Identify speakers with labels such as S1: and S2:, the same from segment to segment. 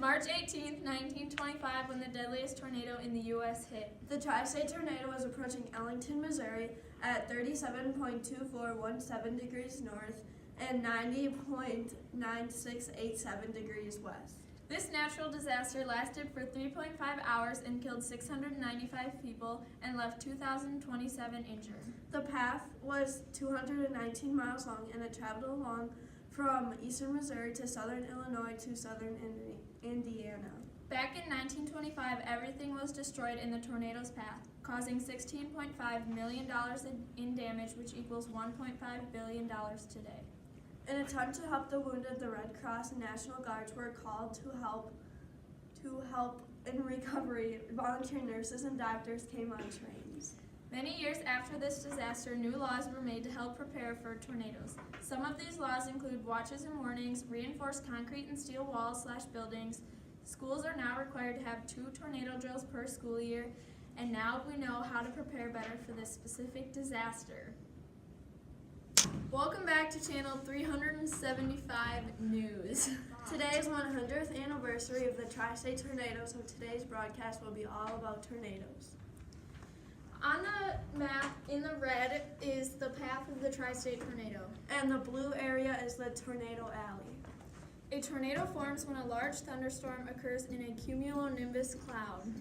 S1: March 18th, 1925, when the deadliest tornado in the U.S. hit.
S2: The tri-state tornado was approaching Ellington, Missouri at 37.2417 degrees north and 90.9687 degrees west.
S1: This natural disaster lasted for 3.5 hours and killed 695 people and left 2,027 injured.
S2: The path was 219 miles long and it traveled along from eastern Missouri to southern Illinois to southern Indiana.
S1: Back in 1925, everything was destroyed in the tornado's path, causing $16.5 million in damage, which equals $1.5 billion today.
S2: In an attempt to help the wounded, the Red Cross and National Guards were called to help in recovery. Volunteer nurses and doctors came on trains.
S1: Many years after this disaster, new laws were made to help prepare for tornadoes. Some of these laws include watches and warnings, reinforced concrete and steel walls/buildings. Schools are now required to have 2 tornado drills per school year, and now we know how to prepare better for this specific disaster. Welcome back to channel 375 News.
S2: Today is 100th anniversary of the tri-state tornado, so today's broadcast will be all about tornadoes.
S1: On the map, in the red, is the path of the tri-state tornado.
S2: And the blue area is the tornado alley.
S1: A tornado forms when a large thunderstorm occurs in a cumulonimbus cloud.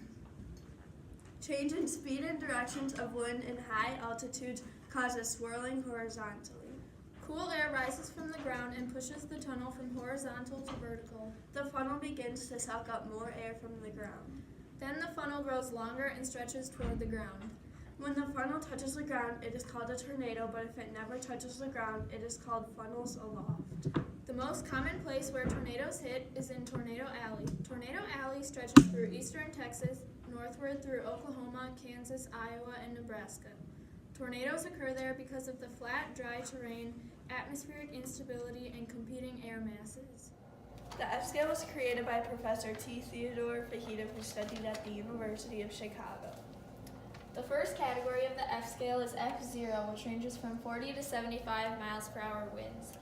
S2: Change in speed and directions of wind in high altitudes causes swirling horizontally.
S1: Cool air rises from the ground and pushes the tunnel from horizontal to vertical.
S2: The funnel begins to suck up more air from the ground.
S1: Then the funnel grows longer and stretches toward the ground.
S2: When the funnel touches the ground, it is called a tornado, but if it never touches the ground, it is called funnels aloft.
S1: The most common place where tornadoes hit is in Tornado Alley. Tornado Alley stretches through eastern Texas, northward through Oklahoma, Kansas, Iowa, and Nebraska. Tornadoes occur there because of the flat, dry terrain, atmospheric instability, and competing air masses.
S2: The F-scale was created by Professor T. Theodore Fajita, who studied at the University of Chicago.
S1: The first category of the F-scale is F0, which ranges from 40 to 75 miles per hour winds.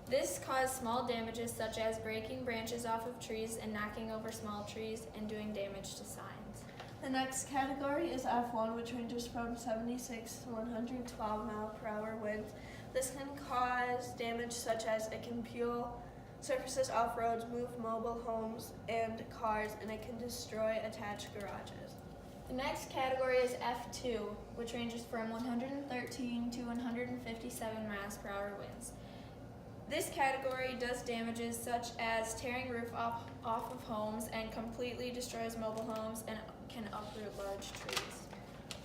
S1: This caused small damages such as breaking branches off of trees and knocking over small trees and doing damage to signs.
S2: The next category is F1, which ranges from 76 to 112 mile per hour winds. This can cause damage such as it can peel surfaces off roads, move mobile homes and cars, and it can destroy attached garages.
S1: The next category is F2, which ranges from 113 to 157 miles per hour winds. This category does damages such as tearing roof off of homes and completely destroys mobile homes and can uproot large trees.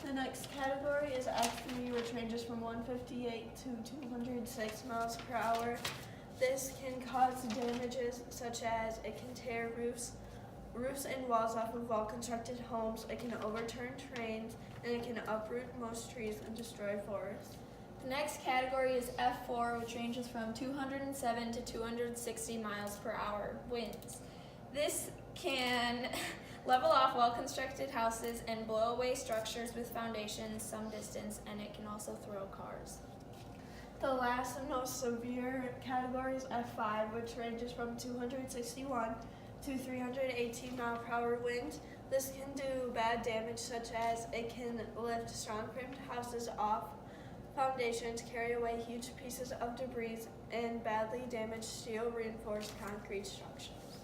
S2: The next category is F3, which ranges from 158 to 206 miles per hour. This can cause damages such as it can tear roofs and walls off of well-constructed homes, it can overturn trains, and it can uproot most trees and destroy forests.
S1: The next category is F4, which ranges from 207 to 260 miles per hour winds. This can level off well-constructed houses and blow away structures with foundations some distance, and it can also throw cars.
S2: The last and most severe category is F5, which ranges from 261 to 318 mile per hour winds. This can do bad damage such as it can lift strong framed houses off foundations, carry away huge pieces of debris, and badly damage steel reinforced concrete structures.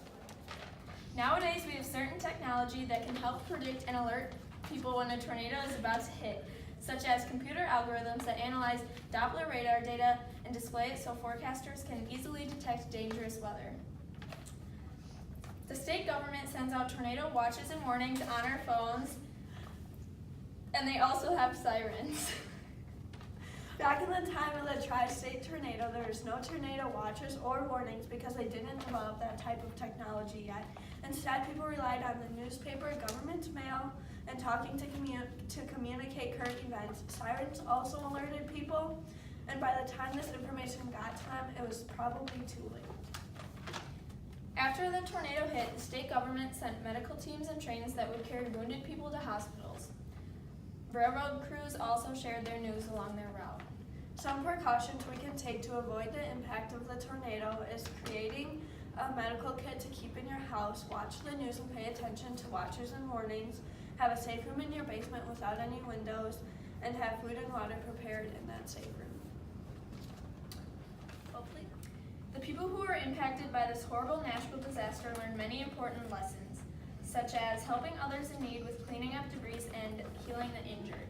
S1: Nowadays, we have certain technology that can help predict and alert people when a tornado is about to hit, such as computer algorithms that analyze Doppler radar data and display it so forecasters can easily detect dangerous weather. The state government sends out tornado watches and warnings on our phones, and they also have sirens.
S2: Back in the time of the tri-state tornado, there was no tornado watches or warnings because they didn't develop that type of technology yet. Instead, people relied on the newspaper, government mail, and talking to communicate current events. Sirens also alerted people, and by the time this information got to them, it was probably too late.
S1: After the tornado hit, the state government sent medical teams and trains that would carry wounded people to hospitals. Railroad crews also shared their news along their route.
S2: Some precautions we can take to avoid the impact of the tornado is creating a medical kit to keep in your house, watch the news and pay attention to watches and warnings, have a safe room in your basement without any windows, and have food and water prepared in that safe room.
S1: Hopefully. The people who were impacted by this horrible natural disaster learned many important lessons, such as helping others in need with cleaning up debris and healing the injured.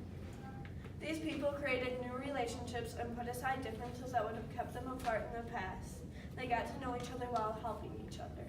S2: These people created new relationships and put aside differences that would have kept them apart in the past. They got to know each other while helping each other.